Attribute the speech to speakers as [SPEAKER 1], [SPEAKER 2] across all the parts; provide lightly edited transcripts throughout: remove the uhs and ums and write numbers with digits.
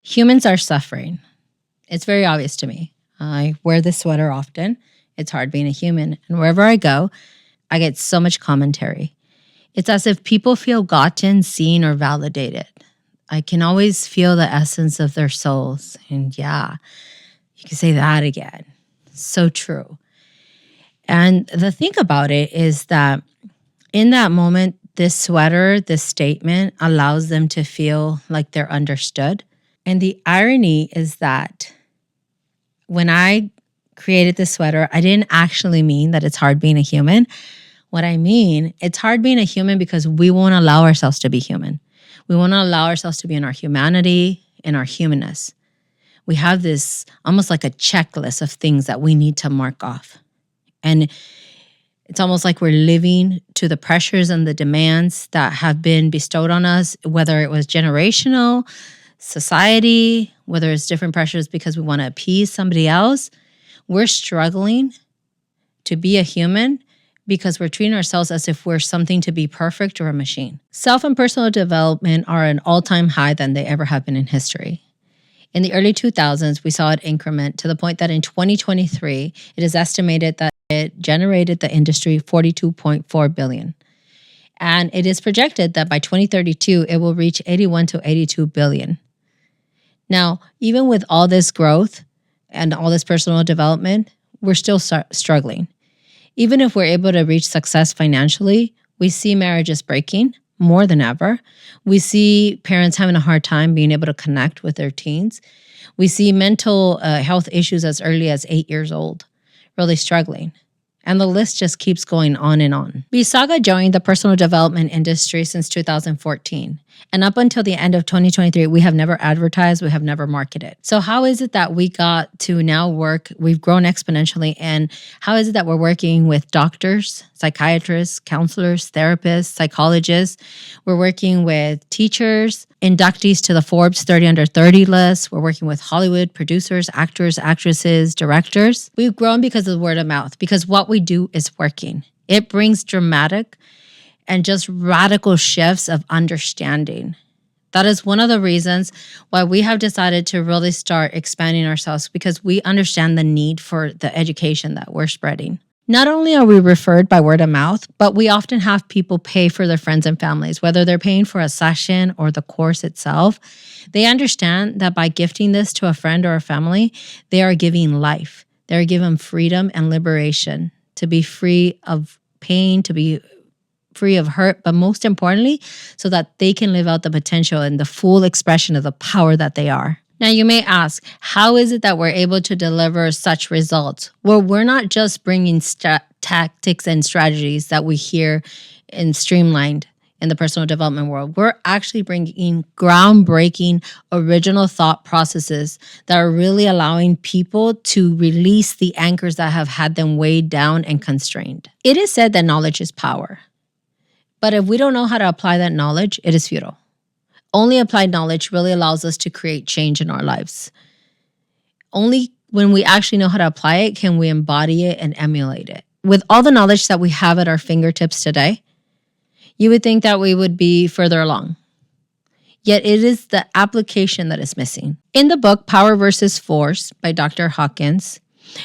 [SPEAKER 1] Humans are suffering. It's very obvious to me. I wear this sweater often. It's hard being a human. And wherever I go, I get so much commentary. It's as if people feel gotten, seen, or validated. I can always feel the essence of their souls. And yeah, you can say that again. So true. And the thing about it is that in that moment, this sweater, this statement allows them to feel like they're understood. And the irony is that when I created this sweater, I didn't actually mean that it's hard being a human. What I mean, it's hard being a human because we won't allow ourselves to be human. We won't allow ourselves to be in our humanity, in our humanness. We have this almost like a checklist of things that we need to mark off. And it's almost like we're living to the pressures and the demands that have been bestowed on us, whether it was generational, society, whether it's different pressures because we want to appease somebody else. We're struggling to be a human because we're treating ourselves as if we're something to be perfect or a machine. Self and personal development are an all-time high than they ever have been in history. In the early 2000s, we saw it increment to the point that in 2023, it is estimated that it generated the industry $42.4 billion. And it is projected that by 2032, it will reach $81 to $82 billion. Now, even with all this growth and all this personal development, we're still struggling. Even if we're able to reach success financially, we see marriages breaking more than ever. We see parents having a hard time being able to connect with their teens. We see mental health issues as early as 8 years old, really struggling. And the list just keeps going on and on. V-Saga joined the personal development industry since 2014. And up until the end of 2023, we have never advertised, we have never marketed. So how is it that we got to now work, we've grown exponentially, and how is it that we're working with doctors, psychiatrists, counselors, therapists, psychologists? We're working with teachers, inductees to the Forbes 30 Under 30 list. We're working with Hollywood producers, actors, actresses, directors. We've grown because of word of mouth, because what we do is working. It brings dramatic and just radical shifts of understanding. That is one of the reasons why we have decided to really start expanding ourselves, because we understand the need for the education that we're spreading. Not only are we referred by word of mouth, but we often have people pay for their friends and families, whether they're paying for a session or the course itself. They understand that by gifting this to a friend or a family, they are giving life. They're giving freedom and liberation to be free of pain, to be free of hurt, but most importantly, so that they can live out the potential and the full expression of the power that they are. Now, you may ask, how is it that we're able to deliver such results? Well, we're not just bringing tactics and strategies that we hear in streamlined in the personal development world. We're actually bringing groundbreaking, original thought processes that are really allowing people to release the anchors that have had them weighed down and constrained. It is said that knowledge is power. But if we don't know how to apply that knowledge, it is futile. Only applied knowledge really allows us to create change in our lives. Only when we actually know how to apply it can we embody it and emulate it. With all the knowledge that we have at our fingertips today, you would think that we would be further along. Yet it is the application that is missing. In the book, Power versus Force by Dr. Hawkins,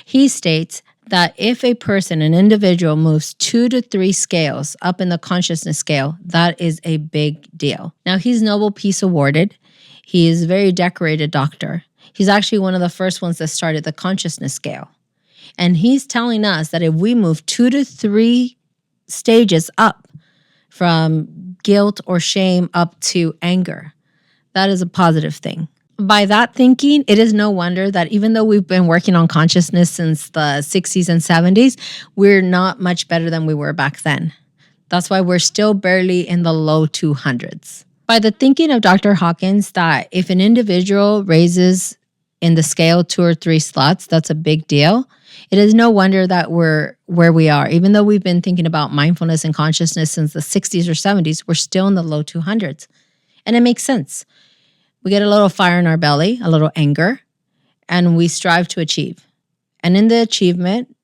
[SPEAKER 1] he states that if a person, an individual, moves 2 to 3 scales up in the consciousness scale, that is a big deal. Now, he's Nobel Peace Awarded. He is a very decorated doctor. He's actually one of the first ones that started the consciousness scale. And he's telling us that if we move 2 to 3 stages up from guilt or shame up to anger, that is a positive thing. By that thinking, it is no wonder that even though we've been working on consciousness since the 60s and 70s, we're not much better than we were back then. That's why we're still barely in the low 200s. By the thinking of Dr. Hawkins that if an individual raises in the scale 2 or 3 slots, that's a big deal. It is no wonder that we're where we are. Even though we've been thinking about mindfulness and consciousness since the 60s or 70s, we're still in the low 200s. And it makes sense. We get a little fire in our belly, a little anger, and we strive to achieve. And in the achievement,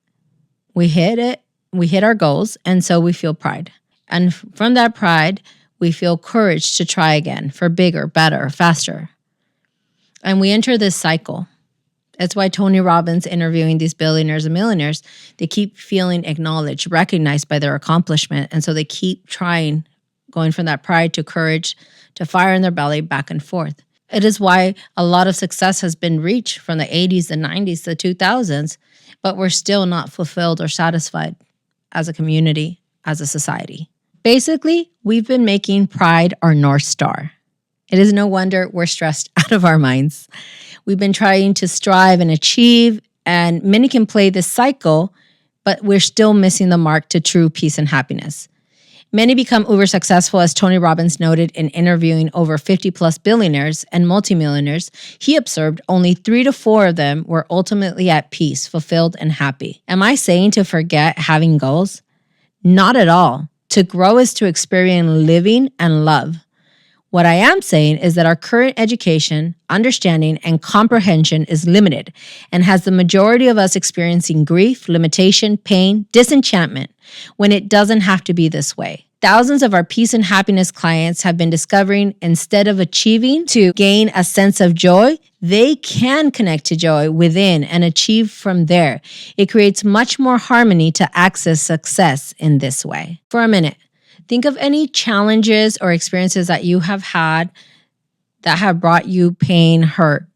[SPEAKER 1] we hit it, we hit our goals, and so we feel pride. And from that pride, we feel courage to try again for bigger, better, faster. And we enter this cycle. That's why Tony Robbins interviewing these billionaires and millionaires, they keep feeling acknowledged, recognized by their accomplishment. And so they keep trying, going from that pride to courage to fire in their belly, back and forth. It is why a lot of success has been reached from the 80s, the 90s, the 2000s, but we're still not fulfilled or satisfied as a community, as a society. Basically, we've been making pride our North Star. It is no wonder we're stressed out of our minds. We've been trying to strive and achieve, and many can play this cycle, but we're still missing the mark to true peace and happiness. Many become uber successful, as Tony Robbins noted in interviewing over 50 plus billionaires and multimillionaires. He observed only 3 to 4 of them were ultimately at peace, fulfilled, and happy. Am I saying to forget having goals? Not at all. To grow is to experience living and love. What I am saying is that our current education, understanding, and comprehension is limited and has the majority of us experiencing grief, limitation, pain, disenchantment, when it doesn't have to be this way. Thousands of our peace and happiness clients have been discovering instead of achieving to gain a sense of joy, they can connect to joy within and achieve from there. It creates much more harmony to access success in this way. For a minute, think of any challenges or experiences that you have had that have brought you pain, hurt.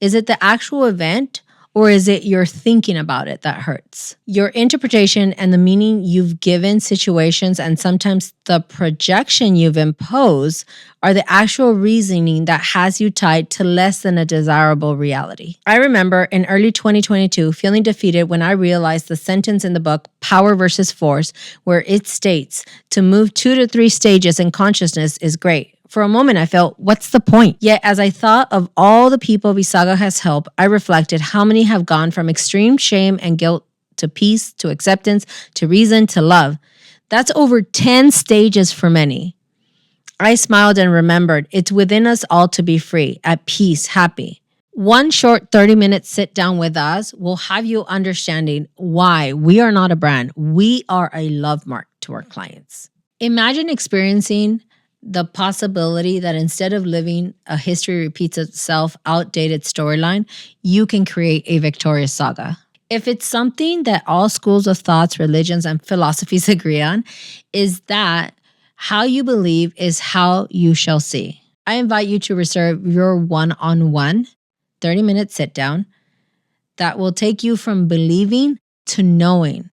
[SPEAKER 1] Is it the actual event, or is it your thinking about it that hurts? Your interpretation and the meaning you've given situations, and sometimes the projection you've imposed, are the actual reasoning that has you tied to less than a desirable reality. I remember in early 2022 feeling defeated when I realized the sentence in the book Power versus Force, where it states to move 2 to 3 stages in consciousness is great. For a moment, I felt, what's the point? Yet, as I thought of all the people V-Saga has helped, I reflected how many have gone from extreme shame and guilt to peace, to acceptance, to reason, to love. That's over 10 stages for many. I smiled and remembered it's within us all to be free, at peace, happy. One short 30-minute sit down with us will have you understanding why we are not a brand. We are a love mark to our clients. Imagine experiencing the possibility that instead of living a history repeats itself outdated storyline, you can create a victorious saga. If it's something that all schools of thoughts, religions, and philosophies agree on, is that how you believe is how you shall see. I invite you to reserve your one-on-one 30-minute sit-down that will take you from believing to knowing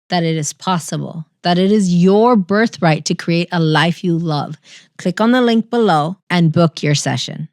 [SPEAKER 1] that it is possible, that it is your birthright to create a life you love. Click on the link below and book your session.